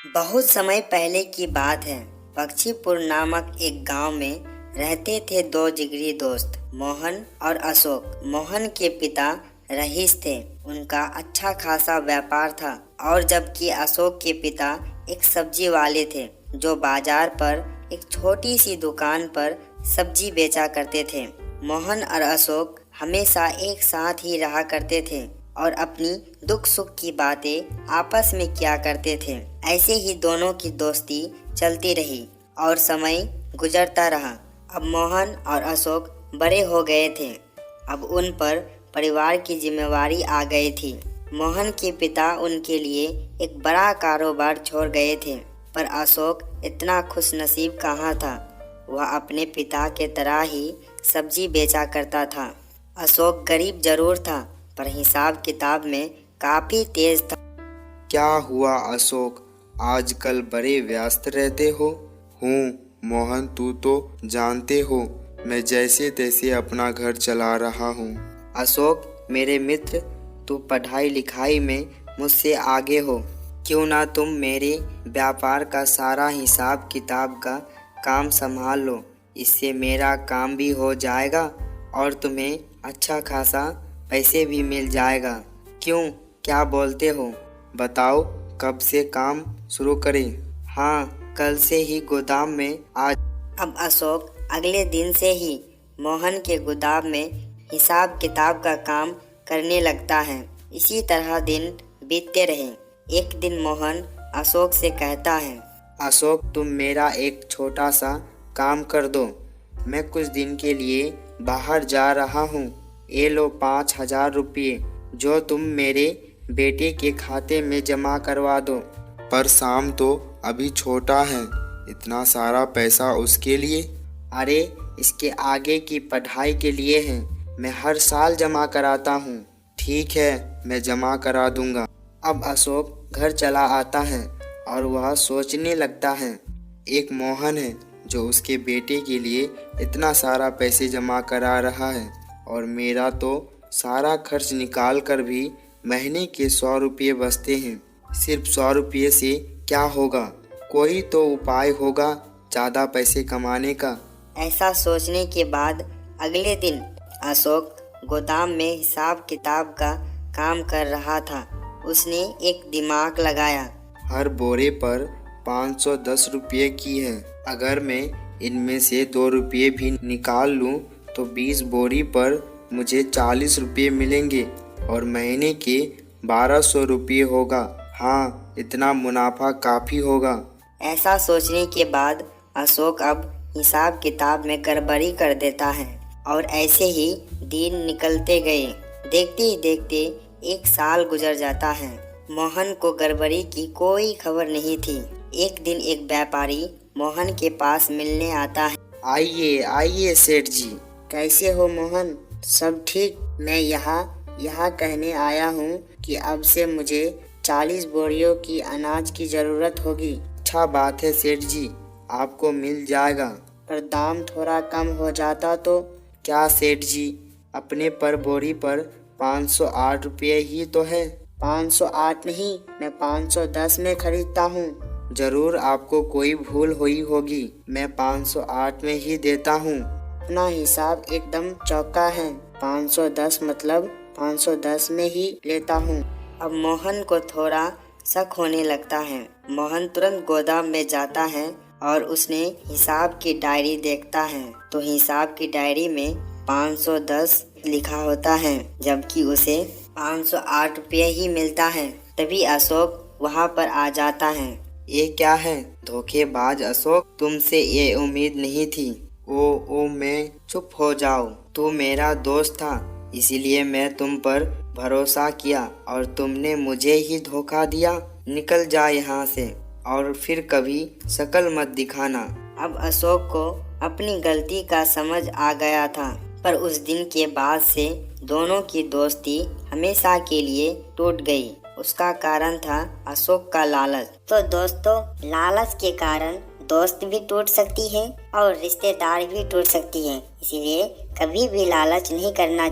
बहुत समय पहले की बात है। पक्षीपुर नामक एक गांव में रहते थे दो जिगरी दोस्त, मोहन और अशोक। मोहन के पिता रईस थे, उनका अच्छा खासा व्यापार था। और जबकि अशोक के पिता एक सब्जी वाले थे, जो बाजार पर एक छोटी सी दुकान पर सब्जी बेचा करते थे। मोहन और अशोक हमेशा एक साथ ही रहा करते थे और अपनी दुख सुख की बातें आपस में किया करते थे। ऐसे ही दोनों की दोस्ती चलती रही और समय गुजरता रहा। अब मोहन और अशोक बड़े हो गए थे। अब उन पर परिवार की जिम्मेवारी आ गई थी। मोहन के पिता उनके लिए एक बड़ा कारोबार छोड़ गए थे, पर अशोक इतना खुशनसीब कहाँ था। वह अपने पिता के तरह ही सब्जी बेचा करता था। अशोक गरीब जरूर था, पर हिसाब किताब में काफी तेज था। क्या हुआ अशोक, आजकल बड़े व्यस्त रहते हो? हूँ मोहन, तू तो जानते हो मैं जैसे तैसे अपना घर चला रहा हूँ। अशोक मेरे मित्र, तू पढ़ाई लिखाई में मुझसे आगे हो, क्यों ना तुम मेरे व्यापार का सारा हिसाब किताब का काम संभाल लो। इससे मेरा काम भी हो जाएगा और तुम्हें अच्छा खासा पैसे भी मिल जाएगा। क्यों, क्या बोलते हो? बताओ, कब से काम शुरू करें? हाँ, कल से ही गोदाम में आज। अब अशोक अगले दिन से ही मोहन के गोदाम में हिसाब किताब का काम करने लगता है। इसी तरह दिन बीतते रहे। एक दिन मोहन अशोक से कहता है, अशोक, तुम मेरा एक छोटा सा काम कर दो। मैं कुछ दिन के लिए बाहर जा रहा हूँ। ये लो 5,000 रुपये, जो तुम मेरे बेटे के खाते में जमा करवा दो। पर शाम तो अभी छोटा है, इतना सारा पैसा उसके लिए? अरे, इसके आगे की पढ़ाई के लिए है, मैं हर साल जमा कराता हूँ। ठीक है, मैं जमा करा दूंगा। अब अशोक घर चला आता है और वह सोचने लगता है। एक मोहन है जो उसके बेटे के लिए इतना सारा पैसे जमा करा रहा है, और मेरा तो सारा खर्च निकाल कर भी महीने के 100 रुपये बचते हैं। सिर्फ 100 रुपये से क्या होगा? कोई तो उपाय होगा ज़्यादा पैसे कमाने का। ऐसा सोचने के बाद अगले दिन अशोक गोदाम में हिसाब किताब का काम कर रहा था। उसने एक दिमाग लगाया। हर बोरे पर 510 रुपये की है। अगर मैं इनमें से 2 रुपये भी निकाल लूँ तो 20 बोरी पर मुझे 40 रुपये मिलेंगे और महीने के 1200 रुपये होगा। हाँ, इतना मुनाफा काफ़ी होगा। ऐसा सोचने के बाद अशोक अब हिसाब किताब में गड़बड़ी कर देता है और ऐसे ही दिन निकलते गए। देखते ही देखते एक साल गुजर जाता है। मोहन को गड़बड़ी की कोई खबर नहीं थी। एक दिन एक व्यापारी मोहन के पास मिलने आता है। आइए आइए सेठ जी। कैसे हो मोहन? सब ठीक। मैं यहाँ कहने आया हूँ कि अब से मुझे 40 बोरियों की अनाज की जरूरत होगी। अच्छा बात है सेठ जी, आपको मिल जाएगा। पर दाम थोड़ा कम हो जाता तो? क्या सेठ जी, अपने पर बोरी पर 508 रुपये ही तो है। 508 नहीं, मैं 510 में खरीदता हूँ। जरूर आपको कोई भूल हुई होगी, मैं 508 में ही देता हूँ। अपना हिसाब एकदम चौका है। 510 मतलब 510 में ही लेता हूँ। अब मोहन को थोड़ा शक होने लगता है। मोहन तुरंत गोदाम में जाता है और उसने हिसाब की डायरी देखता है, तो हिसाब की डायरी में 510 लिखा होता है, जबकि उसे 508 रुपये ही मिलता है। तभी अशोक वहाँ पर आ जाता है। ये क्या है? धोखेबाज अशोक, तुमसे ये उम्मीद नहीं थी। ओ मैं। चुप हो जाओ। तू मेरा दोस्त था, इसीलिए मैं तुम पर भरोसा किया और तुमने मुझे ही धोखा दिया। निकल जा यहाँ से और फिर कभी शक्ल मत दिखाना। अब अशोक को अपनी गलती का समझ आ गया था, पर उस दिन के बाद से दोनों की दोस्ती हमेशा के लिए टूट गई। उसका कारण था अशोक का लालच। तो दोस्तों, लालच के कारण दोस्त भी टूट सकती है और रिश्तेदार भी टूट सकती है। इसीलिए कभी भी लालच नहीं करना चाहिए।